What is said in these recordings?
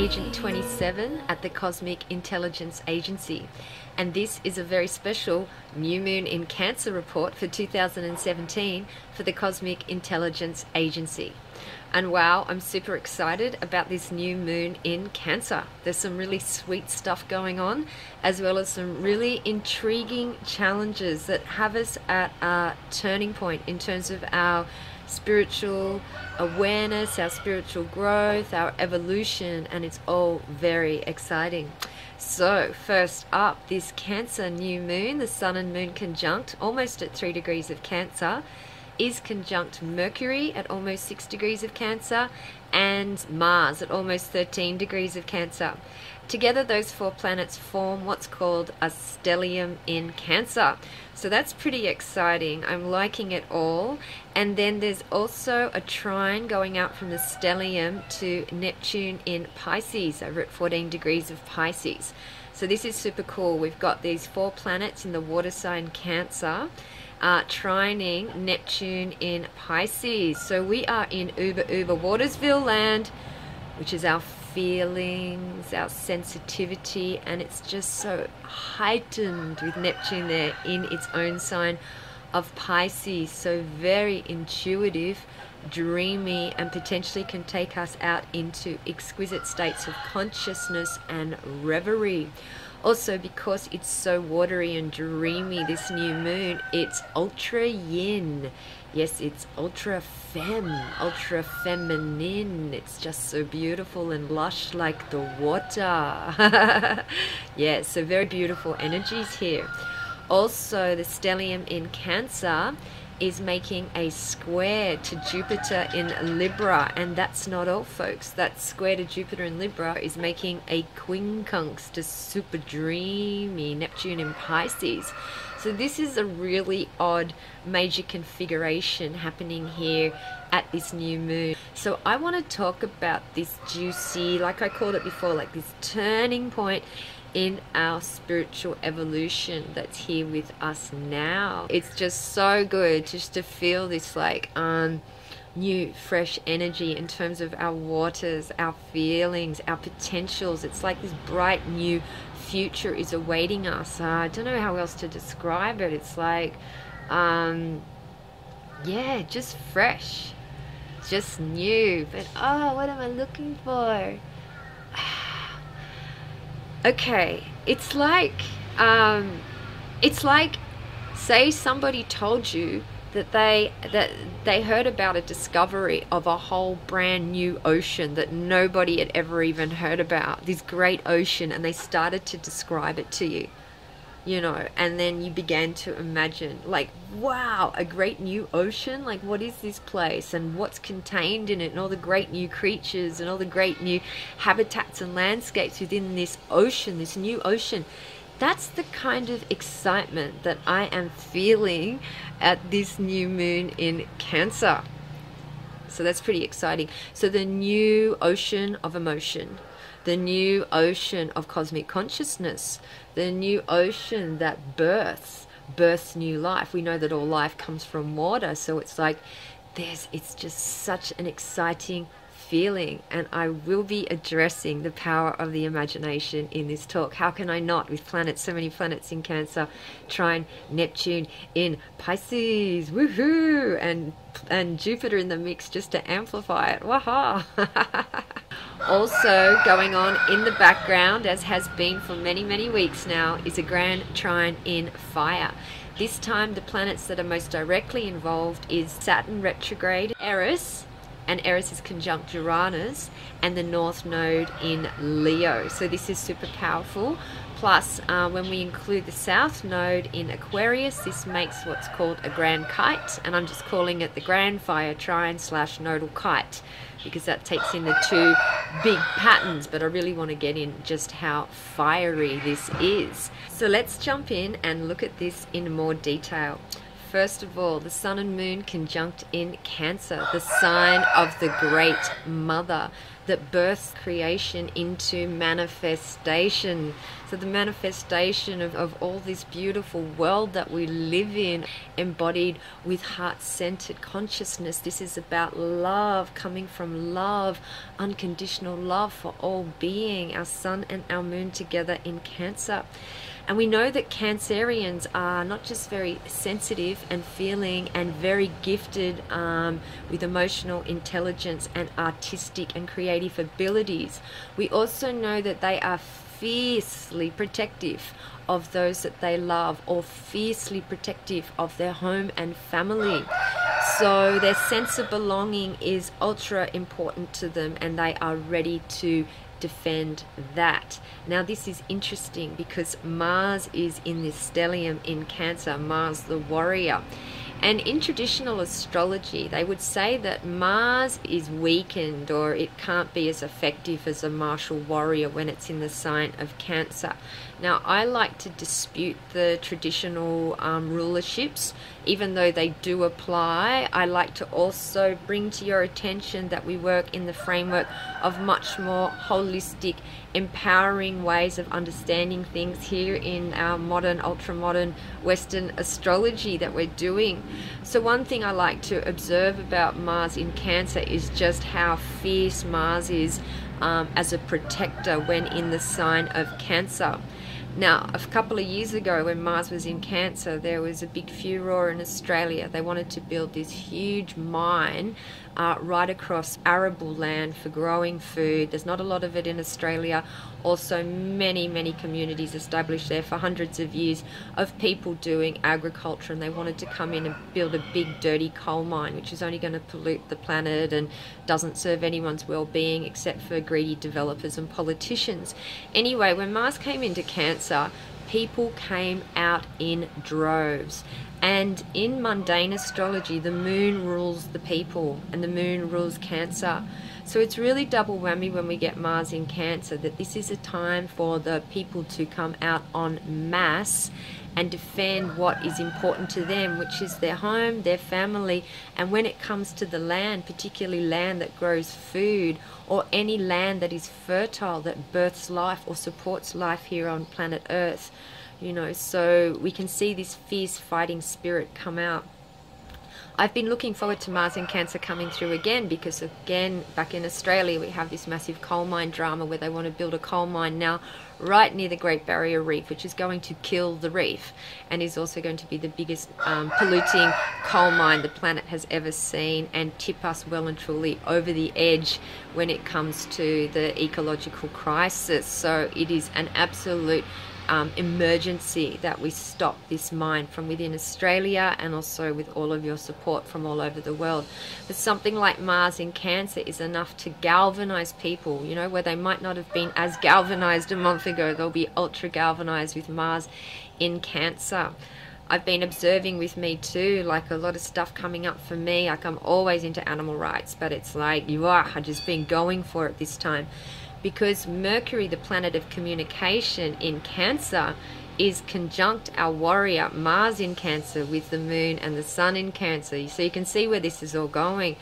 Agent 27 at the Cosmic Intelligence Agency, and this is a very special new moon in Cancer report for 2017 for the Cosmic Intelligence Agency. And wow, I'm super excited about this new moon in Cancer. There's some really sweet stuff going on, as well as some really intriguing challenges that have us at a turning point in terms of our spiritual awareness, our spiritual growth, our evolution, and it's all very exciting. So first up, this Cancer new moon, the Sun and Moon conjunct, almost at 3 degrees of Cancer, is conjunct Mercury at almost 6 degrees of Cancer and Mars at almost 13 degrees of Cancer. Together, those 4 planets form what's called a stellium in Cancer. So that's pretty exciting. I'm liking it all. And then there's also a trine going out from the stellium to Neptune in Pisces over at 14 degrees of Pisces. So this is super cool. We've got these 4 planets in the water sign Cancer trining Neptune in Pisces. So we are in uber Watersville land, which is our feelings, our sensitivity, and it's just so heightened with Neptune there in its own sign of Pisces. So very intuitive, dreamy, and potentially can take us out into exquisite states of consciousness and reverie. Also, because it's so watery and dreamy, this new moon, it's ultra yin. Yes, it's ultra ultra feminine. It's just so beautiful and lush like the water. Yeah, so very beautiful energies here. Also, the stellium in Cancer is making a square to Jupiter in Libra, and that's not all, folks. That square to Jupiter in Libra is making a quincunx to super dreamy Neptune in Pisces. So this is a really odd major configuration happening here at this new moon. So I want to talk about this juicy, like I called it before, like this turning point in our spiritual evolution that's here with us now. It's just so good just to feel this like new fresh energy in terms of our waters, our feelings, our potentials. It's like this bright new future is awaiting us. I don't know how else to describe it. It's like yeah, just fresh, just new. But oh, what am I looking for? Okay, it's like say somebody told you that they heard about a discovery of a whole brand new ocean that nobody had ever even heard about, this great ocean, and they started to describe it to you, you know, and then you began to imagine, like, wow, a great new ocean, like what is this place and what's contained in it, and all the great new creatures and all the great new habitats and landscapes within this ocean, this new ocean. That's the kind of excitement that I am feeling at this new moon in Cancer. So that's pretty exciting. So the new ocean of emotion, the new ocean of cosmic consciousness, the new ocean that births new life. We know that all life comes from water, so it's like it's just such an exciting feeling, and I will be addressing the power of the imagination in this talk. How can I not, with planets, so many planets in Cancer, trine Neptune in Pisces, woohoo, and Jupiter in the mix just to amplify it, waha. Also going on in the background, as has been for many weeks now, is a grand trine in fire. This time the planets that are most directly involved is Saturn retrograde, Eris, and Eris is conjunct Uranus, and the North Node in Leo. So this is super powerful. Plus, when we include the South Node in Aquarius, this makes what's called a grand kite, and I'm just calling it the grand fire trine / nodal kite, because that takes in the 2 big patterns, but I really want to get in just how fiery this is. So let's jump in and look at this in more detail. first of all, the Sun and Moon conjunct in Cancer, the sign of the Great Mother that births creation into manifestation. So the manifestation of all this beautiful world that we live in, embodied with heart-centered consciousness. This is about love, coming from love, unconditional love for all being, our Sun and our Moon together in Cancer. And we know that Cancerians are not just very sensitive and feeling and very gifted with emotional intelligence and artistic and creative abilities. We also know that they are fiercely protective of those that they love, or fiercely protective of their home and family. So their sense of belonging is ultra important to them, and they are ready to defend that. Now this is interesting because Mars is in this stellium in Cancer, Mars the warrior. And in traditional astrology, they would say that Mars is weakened, or it can't be as effective as a martial warrior when it's in the sign of Cancer. Now, I like to dispute the traditional rulerships, even though they do apply. I like to also bring to your attention that we work in the framework of much more holistic, empowering ways of understanding things here in our modern, ultra-modern Western astrology that we're doing. So one thing I like to observe about Mars in Cancer is just how fierce Mars is as a protector when in the sign of Cancer. Now, a couple of years ago when Mars was in Cancer, there was a big furor in Australia. They wanted to build this huge mine right across arable land for growing food. There's not a lot of it in Australia. Also, many communities established there for hundreds of years of people doing agriculture, and they wanted to come in and build a big dirty coal mine, which is only going to pollute the planet and doesn't serve anyone's well-being except for greedy developers and politicians. Anyway, when Mars came into Cancer, people came out in droves. And in mundane astrology, the moon rules the people, and the moon rules Cancer. So it's really double whammy when we get Mars in Cancer, that this is a time for the people to come out en masse and defend what is important to them, which is their home, their family. And when it comes to the land, particularly land that grows food, or any land that is fertile, that births life or supports life here on planet Earth, you know, so we can see this fierce fighting spirit come out. I've been looking forward to Mars in Cancer coming through again, because again, back in Australia, we have this massive coal mine drama where they want to build a coal mine now right near the Great Barrier Reef, which is going to kill the reef and is also going to be the biggest polluting coal mine the planet has ever seen, and tip us well and truly over the edge when it comes to the ecological crisis. So it is an absolute emergency that we stop this mine from within Australia, and also with all of your support from all over the world. But something like Mars in Cancer is enough to galvanize people, you know, where they might not have been as galvanized a month ago, they'll be ultra galvanized with Mars in Cancer. I've been observing with me too, like a lot of stuff coming up for me. Like, I'm always into animal rights, but it's like, I've just been going for it this time. Because Mercury, the planet of communication in Cancer, is conjunct our warrior Mars in Cancer with the Moon and the Sun in Cancer. So you can see where this is all going.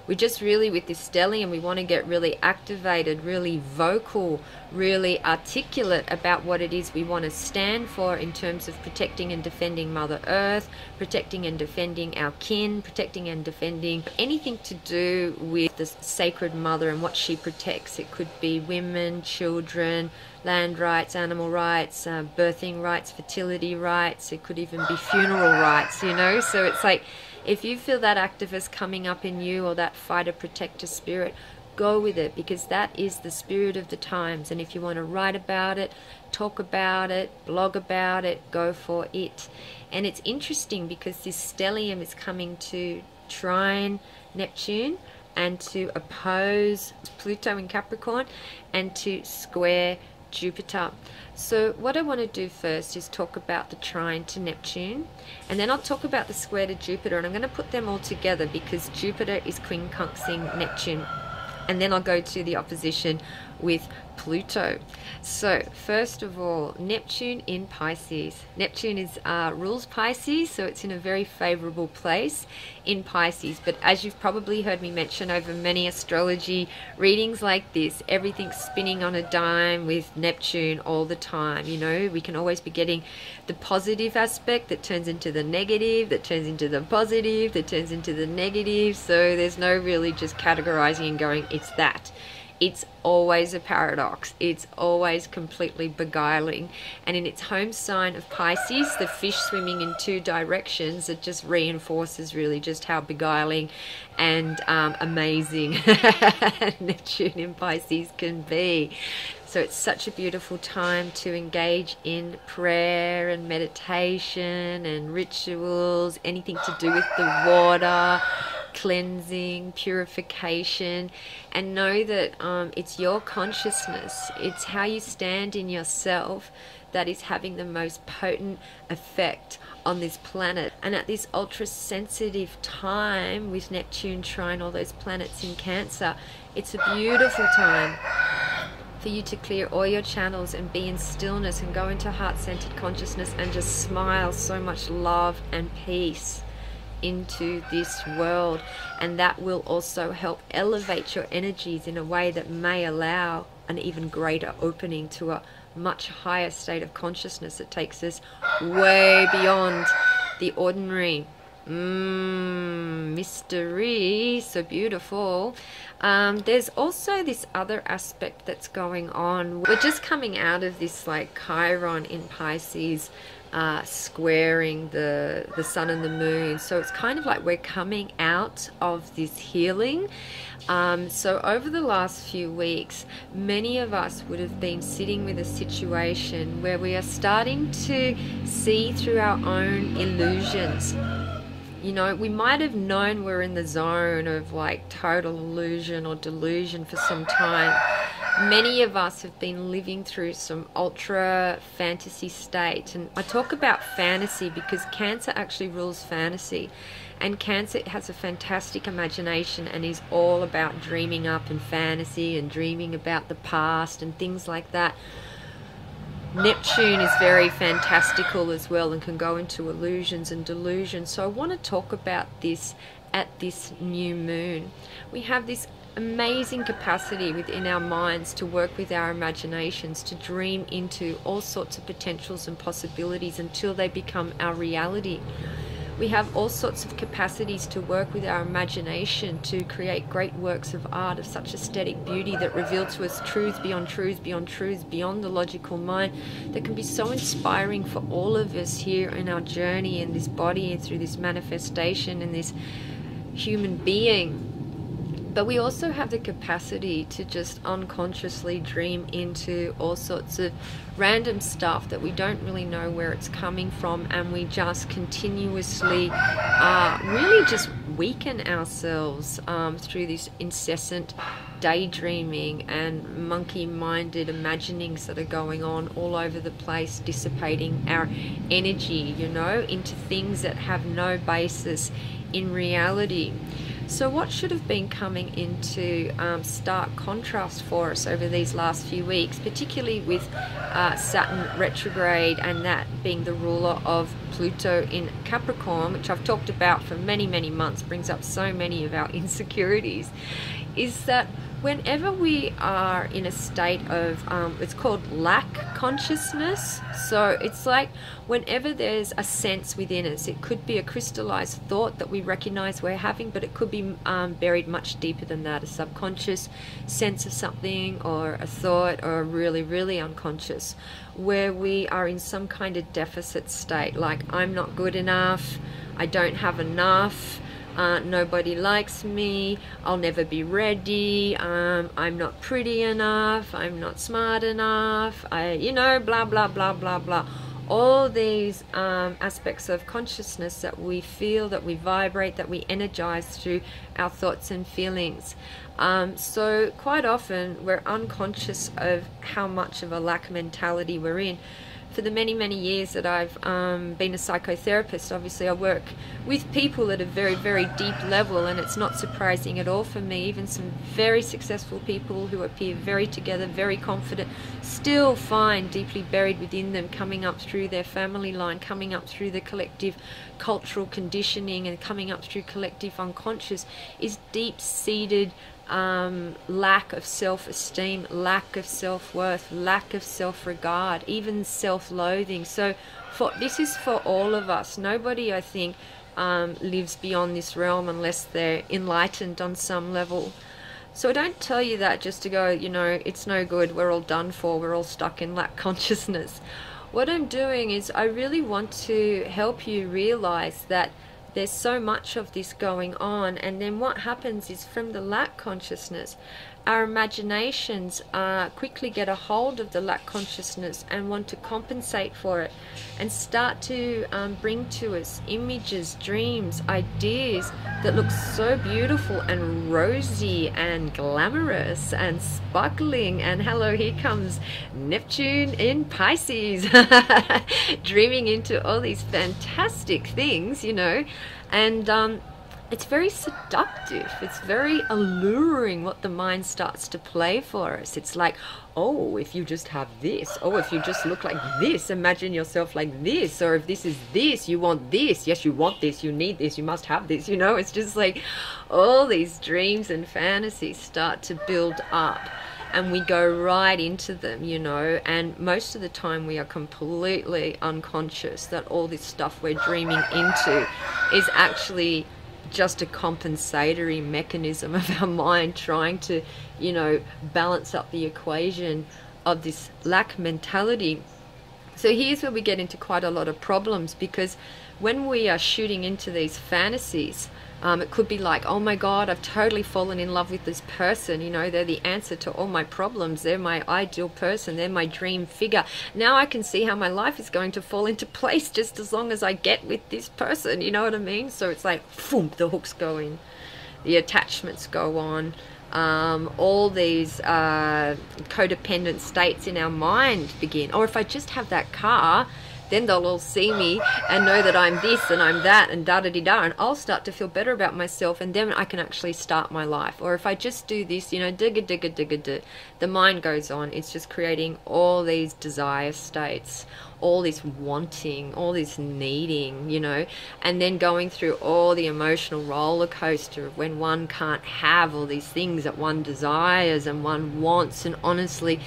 We just really, with this stellium, we want to get really activated, really vocal, really articulate about what it is we want to stand for in terms of protecting and defending Mother Earth, protecting and defending our kin, protecting and defending anything to do with the sacred mother and what she protects. It could be women, children, land rights, animal rights, birthing rights, fertility rights. It could even be funeral rights, you know. So it's like, if you feel that activist coming up in you, or that fighter protector spirit, go with it, because that is the spirit of the times. And if you want to write about it, talk about it, blog about it, go for it. And it's interesting because this stellium is coming to trine Neptune, and to oppose Pluto in Capricorn, and to square Jupiter. So what I want to do first is talk about the trine to Neptune, and then I'll talk about the square to Jupiter, and I'm going to put them all together because Jupiter is quincunxing Neptune. And then I'll go to the opposition with Pluto. So first of all, Neptune in Pisces. Neptune is rules Pisces, so it's in a very favorable place in Pisces. But as you've probably heard me mention over many astrology readings like this, everything's spinning on a dime with Neptune all the time. You know, we can always be getting the positive aspect that turns into the negative, that turns into the positive, that turns into the negative. So there's no really just categorizing and going, it's that. It's always a paradox. It's always completely beguiling. And in its home sign of Pisces, the fish swimming in two directions, it just reinforces really just how beguiling and amazing Neptune in Pisces can be. So it's such a beautiful time to engage in prayer and meditation and rituals, anything to do with the water, cleansing, purification, and know that it's your consciousness, it's how you stand in yourself that is having the most potent effect on this planet. And at this ultra sensitive time with Neptune trine all those planets in Cancer, it's a beautiful time for you to clear all your channels and be in stillness and go into heart-centered consciousness and just smile so much love and peace into this world. And that will also help elevate your energies in a way that may allow an even greater opening to a much higher state of consciousness that takes us way beyond the ordinary. Mystery, so beautiful. There's also this other aspect that's going on. We're just coming out of this like Chiron in Pisces squaring the sun and the moon, so it's kind of like we're coming out of this healing. So over the last few weeks, many of us would have been sitting with a situation where we are starting to see through our own illusions. You know, we might have known we're in the zone of like total illusion or delusion for some time. Many of us have been living through some ultra fantasy state. And I talk about fantasy because Cancer actually rules fantasy. And Cancer has a fantastic imagination and is all about dreaming up and fantasy and dreaming about the past and things like that. Neptune is very fantastical as well and can go into illusions and delusions. So I want to talk about this at this new moon. We have this amazing capacity within our minds to work with our imaginations, to dream into all sorts of potentials and possibilities until they become our reality. We have all sorts of capacities to work with our imagination to create great works of art of such aesthetic beauty that reveal to us truths beyond truths, beyond truths, beyond the logical mind, that can be so inspiring for all of us here in our journey in this body and through this manifestation and this human being. But we also have the capacity to just unconsciously dream into all sorts of random stuff that we don't really know where it's coming from, and we just continuously really just weaken ourselves through this incessant daydreaming and monkey-minded imaginings that are going on all over the place, dissipating our energy, you know, into things that have no basis in reality. So what should have been coming into stark contrast for us over these last few weeks, particularly with Saturn retrograde and that being the ruler of Pluto in Capricorn, which I've talked about for many, many months, brings up so many of our insecurities, is that whenever we are in a state of, it's called lack consciousness. So it's like whenever there's a sense within us, it could be a crystallized thought that we recognize we're having, but it could be buried much deeper than that, a subconscious sense of something or a thought, or really, really unconscious, where we are in some kind of deficit state, like I'm not good enough, I don't have enough, nobody likes me, I'll never be ready, I'm not pretty enough, I'm not smart enough, you know, blah, blah, blah, blah, blah. All these aspects of consciousness that we feel, that we vibrate, that we energize through our thoughts and feelings. So quite often we're unconscious of how much of a lack mentality we're in. for the many years that I've been a psychotherapist, obviously I work with people at a very deep level, and it's not surprising at all for me. Even some very successful people who appear very together, very confident, still find deeply buried within them, coming up through their family line, coming up through the collective cultural conditioning, and coming up through collective unconscious, is deep-seated lack of self-esteem, lack of self-worth, lack of self-regard, even self-loathing. So this is for all of us. Nobody, I think, lives beyond this realm unless they're enlightened on some level. So I don't tell you that just to go, you know, it's no good, we're all done for, we're all stuck in lack consciousness. What I'm doing is I really want to help you realize that there's so much of this going on, and then what happens is, from the lack consciousness, our imaginations quickly get a hold of the lack consciousness and want to compensate for it, and start to bring to us images, dreams, ideas that look so beautiful and rosy and glamorous and sparkling, and hello, here comes Neptune in Pisces dreaming into all these fantastic things, you know, and it's very seductive, it's very alluring what the mind starts to play for us. It's like, oh, if you just have this, oh, if you just look like this, imagine yourself like this, or if this is this, you want this, yes, you want this, you need this, you must have this, you know. It's just like all these dreams and fantasies start to build up, and we go right into them, you know, and most of the time we are completely unconscious that all this stuff we're dreaming into is actually just a compensatory mechanism of our mind trying to, you know, balance up the equation of this lack mentality. So here's where we get into quite a lot of problems, because when we are shooting into these fantasies, it could be like, oh my God, I've totally fallen in love with this person, you know, they're the answer to all my problems, they're my ideal person, they're my dream figure. Now I can see how my life is going to fall into place just as long as I get with this person, you know what I mean? So it's like, boom, the hooks go in, the attachments go on, all these codependent states in our mind begin. Or if I just have that car, then they'll all see me and know that I'm this and I'm that and da-da-dee-da, and I'll start to feel better about myself, and then I can actually start my life. Or if I just do this, you know, digga-digga-digga-digga, the mind goes on. It's just creating all these desire states, all this wanting, all this needing, you know, and then going through all the emotional roller coaster of when one can't have all these things that one desires and one wants. And honestly,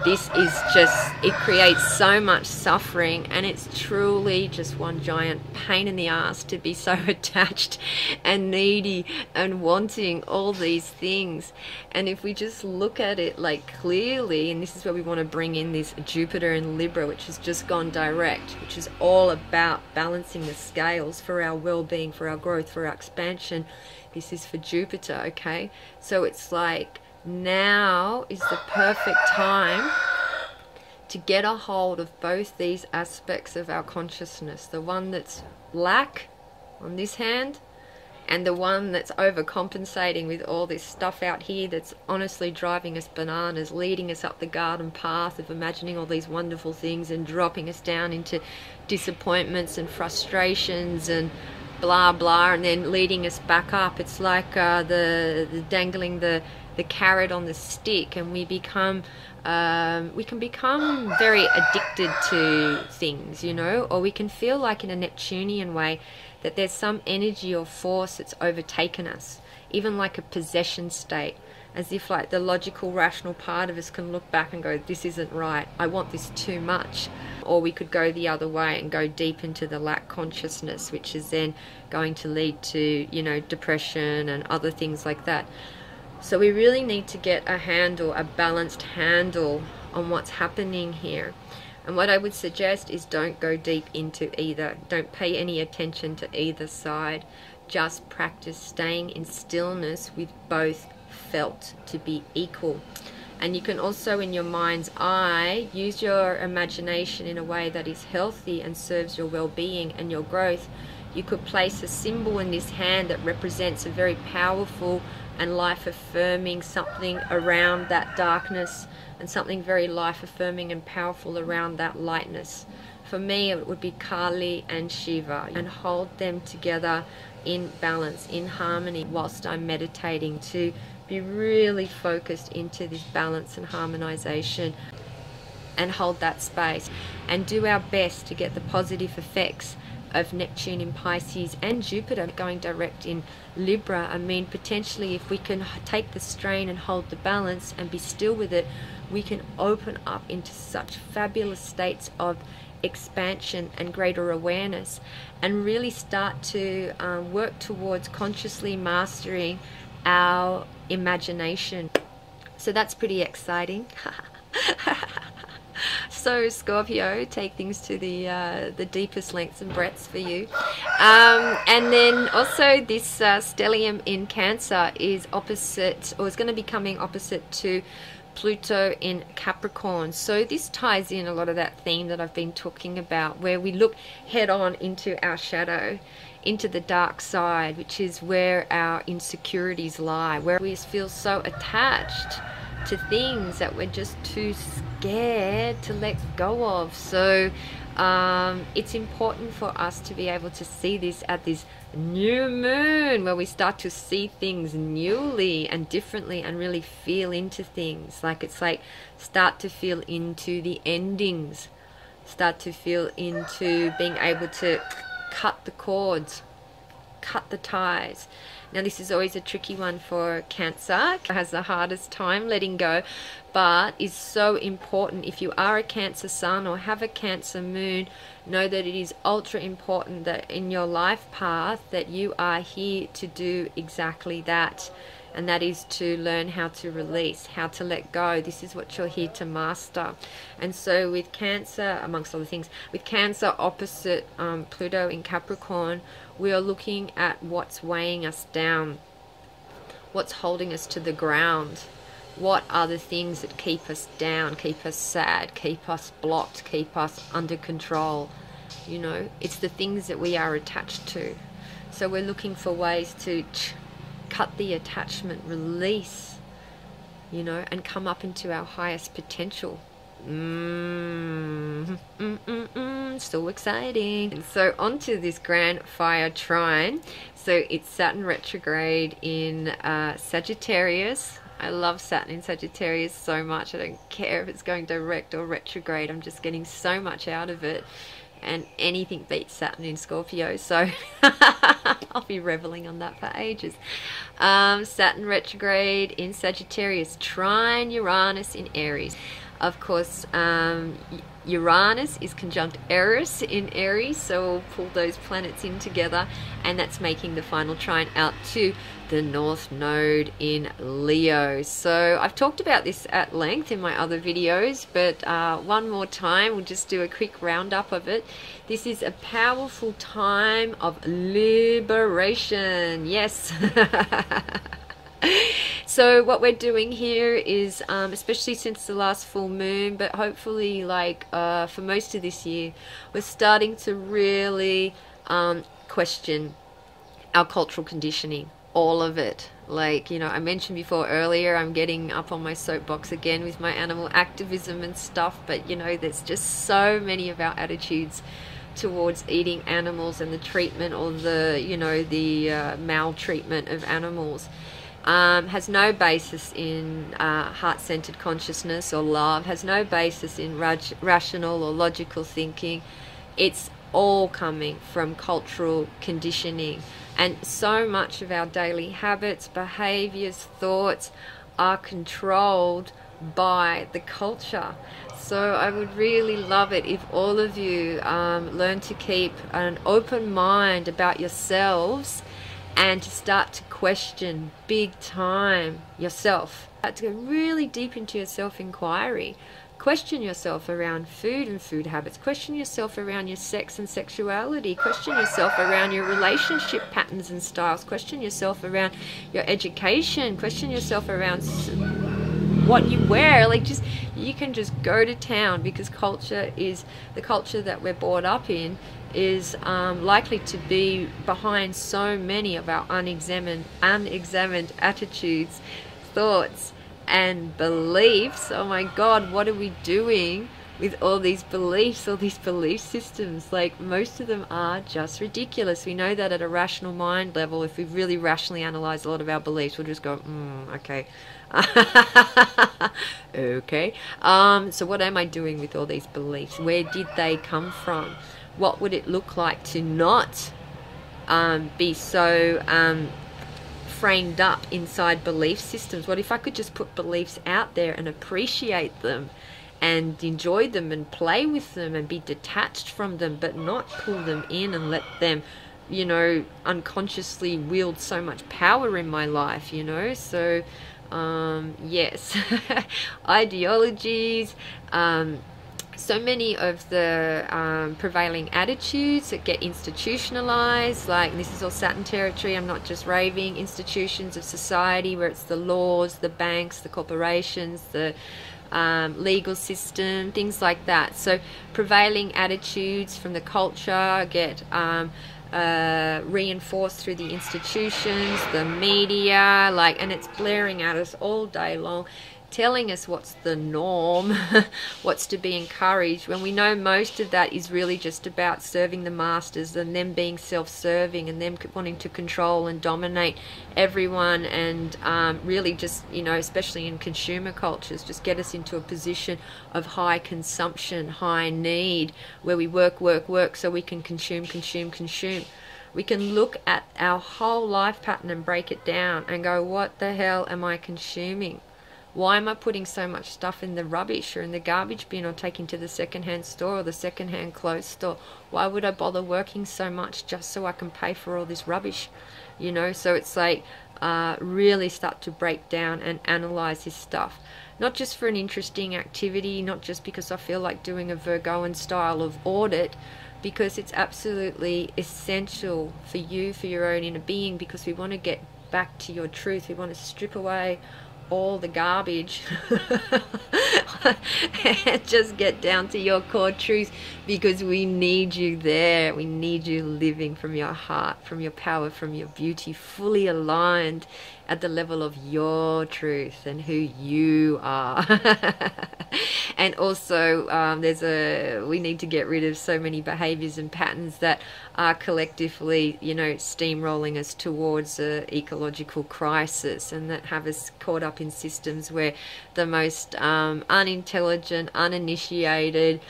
this is just, it creates so much suffering, and it's truly just one giant pain in the ass to be so attached and needy and wanting all these things. And if we just look at it like clearly, and this is where we want to bring in this Jupiter in Libra, which has just gone direct, which is all about balancing the scales for our well-being, for our growth, for our expansion. This is for Jupiter, okay? So it's like, now is the perfect time to get a hold of both these aspects of our consciousness, the one that's lack on this hand, and the one that's overcompensating with all this stuff out here that's honestly driving us bananas, leading us up the garden path of imagining all these wonderful things and dropping us down into disappointments and frustrations and blah blah, and then leading us back up. It's like the dangling the carrot on the stick, and we can become very addicted to things, you know, or we can feel like, in a Neptunian way, that there's some energy or force that's overtaken us, even like a possession state, as if like the logical, rational part of us can look back and go, this isn't right, I want this too much. Or we could go the other way and go deep into the lack consciousness, which is then going to lead to, you know, depression and other things like that. So we really need to get a handle, a balanced handle on what's happening here. And what I would suggest is don't go deep into either. Don't pay any attention to either side. Just practice staying in stillness with both felt to be equal. And you can also, in your mind's eye, use your imagination in a way that is healthy and serves your well-being and your growth. You could place a symbol in this hand that represents a very powerful and life affirming something around that darkness, and something very life affirming and powerful around that lightness. For me, it would be Kali and Shiva, and hold them together in balance, in harmony, whilst I'm meditating, to be really focused into this balance and harmonization, and hold that space and do our best to get the positive effects of Neptune in Pisces and Jupiter going direct in Libra. I mean, potentially if we can take the strain and hold the balance and be still with it, we can open up into such fabulous states of expansion and greater awareness, and really start to work towards consciously mastering our imagination. So that's pretty exciting. So Scorpio, take things to the deepest lengths and breadths for you. And then also this stellium in Cancer is opposite, or is going to be coming opposite to Pluto in Capricorn. So this ties in a lot of that theme that I've been talking about, where we look head on into our shadow, into the dark side, which is where our insecurities lie, where we feel so attached to things that we're just too scared to let go of. So it's important for us to be able to see this at this new moon, where we start to see things newly and differently, and really feel into things. It's like start to feel into the endings, start to feel into being able to cut the cords, cut the ties. Now this is always a tricky one for Cancer, has the hardest time letting go, but is so important. If you are a Cancer sun or have a Cancer moon, know that it is ultra important that in your life path that you are here to do exactly that. And that is to learn how to release, how to let go. This is what you're here to master. And so with Cancer, amongst other things, with Cancer opposite Pluto in Capricorn, we are looking at what's weighing us down, what's holding us to the ground. What are the things that keep us down, keep us sad, keep us blocked, keep us under control? You know, it's the things that we are attached to. So we're looking for ways to cut the attachment, release, you know, and come up into our highest potential. So exciting. And so onto this grand fire trine. So it's Saturn retrograde in Sagittarius. I love Saturn in Sagittarius so much. I don't care if it's going direct or retrograde. I'm just getting so much out of it. And anything beats Saturn in Scorpio, so I'll be reveling on that for ages. Saturn retrograde in Sagittarius, trine Uranus in Aries. Of course, Uranus is conjunct Eris in Aries, so we'll pull those planets in together, and that's making the final trine out to the North Node in Leo. So I've talked about this at length in my other videos, but one more time, we'll just do a quick roundup of it. This is a powerful time of liberation. Yes. So what we're doing here is, especially since the last full moon, but hopefully for most of this year, we're starting to really question our cultural conditioning, all of it. You know, I mentioned before earlier, I'm getting up on my soapbox again with my animal activism and stuff, but you know, there's just so many of our attitudes towards eating animals and the treatment, or the, you know, the maltreatment of animals. Has no basis in heart-centered consciousness or love, has no basis in rational or logical thinking. It's all coming from cultural conditioning, and so much of our daily habits, behaviors, thoughts are controlled by the culture. So I would really love it if all of you learn to keep an open mind about yourselves, and to start to question big time yourself. To go really deep into your self-inquiry. Question yourself around food and food habits. Question yourself around your sex and sexuality. Question yourself around your relationship patterns and styles. Question yourself around your education. Question yourself around what you wear. Like, just, you can just go to town, because culture is, the culture that we're brought up in is likely to be behind so many of our unexamined attitudes, thoughts, and beliefs. Oh my God, what are we doing with all these beliefs, all these belief systems? Like, most of them are just ridiculous. We know that at a rational mind level. If we really rationally analyze a lot of our beliefs, we'll just go, okay. Okay. So what am I doing with all these beliefs? Where did they come from? What would it look like to not be so framed up inside belief systems? What if I could just put beliefs out there and appreciate them and enjoy them and play with them and be detached from them, but not pull them in and let them, you know, unconsciously wield so much power in my life, you know? So yes. Ideologies, so many of the prevailing attitudes that get institutionalized, like, this is all Saturn territory, I'm not just raving, institutions of society where it's the laws, the banks, the corporations, the legal system, things like that. So prevailing attitudes from the culture get reinforced through the institutions, the media, like, and it's blaring at us all day long, telling us what's the norm, what's to be encouraged, when we know most of that is really just about serving the masters and them being self-serving and them wanting to control and dominate everyone, and really just, you know, especially in consumer cultures, just get us into a position of high consumption, high need, where we work so we can consume. We can look at our whole life pattern and break it down and go, what the hell am I consuming? Why am I putting so much stuff in the rubbish or in the garbage bin, or taking to the secondhand store or the secondhand clothes store? Why would I bother working so much just so I can pay for all this rubbish? You know, so it's like really start to break down and analyze this stuff. Not just for an interesting activity, not just because I feel like doing a Virgoan style of audit, because it's absolutely essential for you, for your own inner being, because we want to get back to your truth. We want to strip away all the garbage and just get down to your core truth, because we need you there. We need you living from your heart, from your power, from your beauty, fully aligned at the level of your truth and who you are. And also we need to get rid of so many behaviors and patterns that are collectively, you know, steamrolling us towards an ecological crisis, and that have us caught up in systems where the most unintelligent, uninitiated,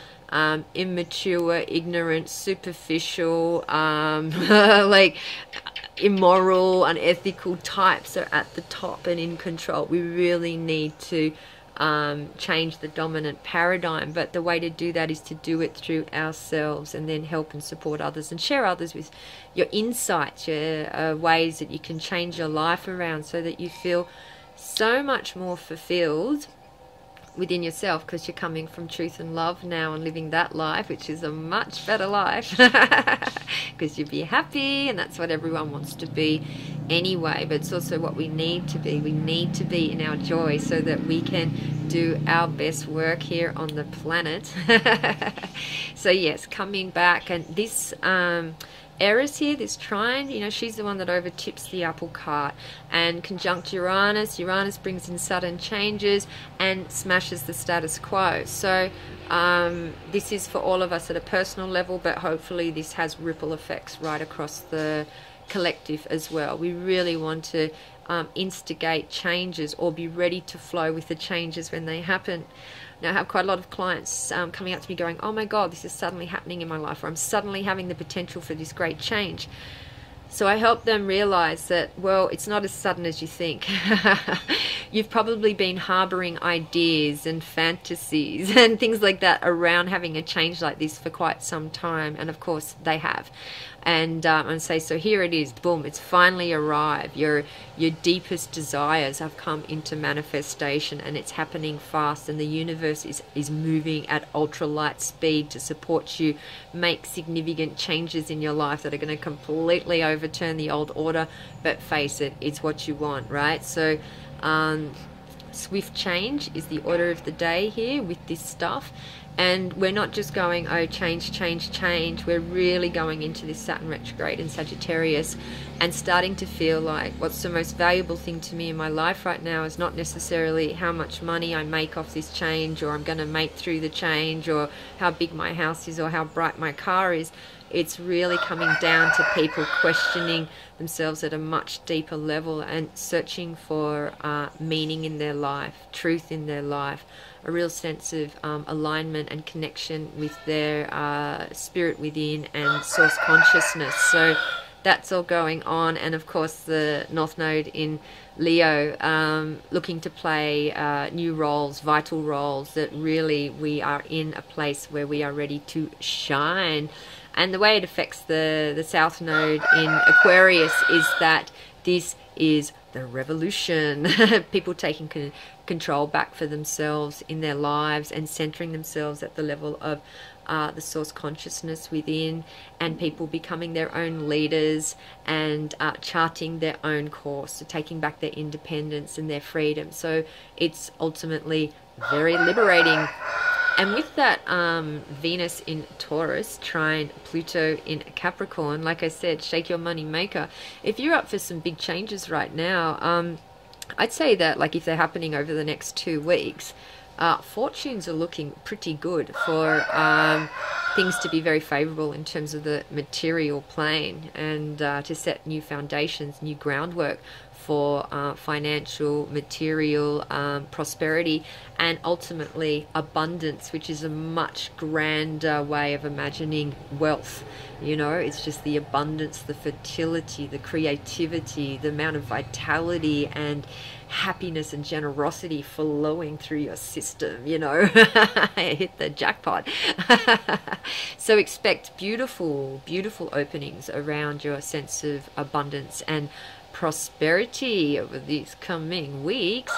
immature, ignorant, superficial, like immoral, unethical types are at the top and in control. We really need to change the dominant paradigm, but the way to do that is to do it through ourselves, and then help and support others and share others with your insights, your ways that you can change your life around, so that you feel so much more fulfilled within yourself, because you're coming from truth and love now and living that life, which is a much better life, because you'll be happy, and that's what everyone wants to be anyway. But it's also what we need to be. We need to be in our joy, so that we can do our best work here on the planet. So yes, coming back, and this Eris here, this trine, you know, she's the one that overtips the apple cart, and conjunct Uranus. Uranus brings in sudden changes and smashes the status quo. So this is for all of us at a personal level, but hopefully this has ripple effects right across the collective as well. We really want to instigate changes, or be ready to flow with the changes when they happen. Now, I have quite a lot of clients coming up to me going, oh my God, this is suddenly happening in my life, or I'm suddenly having the potential for this great change. So I help them realize that, well, it's not as sudden as you think. You've probably been harboring ideas and fantasies and things like that around having a change like this for quite some time, and of course they have. And say, so here it is, boom, it's finally arrived. Your deepest desires have come into manifestation, and it's happening fast, and the universe is moving at ultralight speed to support you make significant changes in your life that are going to completely overturn the old order. But face it, it's what you want, right? So swift change is the order of the day here with this stuff. And we're not just going, oh, change, change, change. We're really going into this Saturn retrograde in Sagittarius and starting to feel like what's the most valuable thing to me in my life right now is not necessarily how much money I make off this change, or I'm going to make through the change, or how big my house is, or how bright my car is. It's really coming down to people questioning themselves at a much deeper level and searching for meaning in their life, truth in their life, a real sense of alignment and connection with their spirit within and source consciousness. So that's all going on. And of course the North Node in Leo looking to play new roles, vital roles, that really we are in a place where we are ready to shine. And the way it affects the South Node in Aquarius is that this is the revolution. People taking control back for themselves in their lives and centering themselves at the level of the source consciousness within, and people becoming their own leaders and charting their own course, so taking back their independence and their freedom. So it's ultimately very liberating. And with that Venus in Taurus trine Pluto in Capricorn, like I said, shake your money maker. If you're up for some big changes right now, I'd say that, like, if they're happening over the next 2 weeks, fortunes are looking pretty good for things to be very favorable in terms of the material plane, and to set new foundations, new groundwork for financial, material prosperity, and ultimately abundance, which is a much grander way of imagining wealth. You know, it's just the abundance, the fertility, the creativity, the amount of vitality and happiness and generosity flowing through your system. You know, I hit the jackpot. So expect beautiful, beautiful openings around your sense of abundance and prosperity over these coming weeks.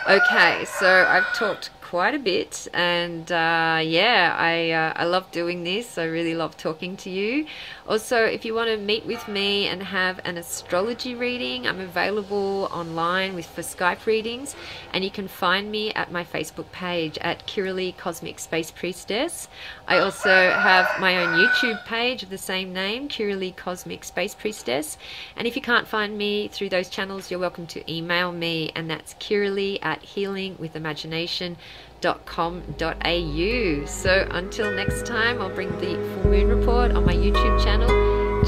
Okay, so I've talked quite a bit, and yeah, I love doing this. I really love talking to you. Also, if you want to meet with me and have an astrology reading, I'm available online for Skype readings, and you can find me at my Facebook page at Kirilly Cosmic Space Priestess. I also have my own YouTube page of the same name, Kirilly Cosmic Space Priestess. And if you can't find me through those channels, you're welcome to email me, and that's kirilly@healingwithimagination.com.au. So until next time, I'll bring the full moon report on my YouTube channel.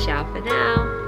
Ciao for now.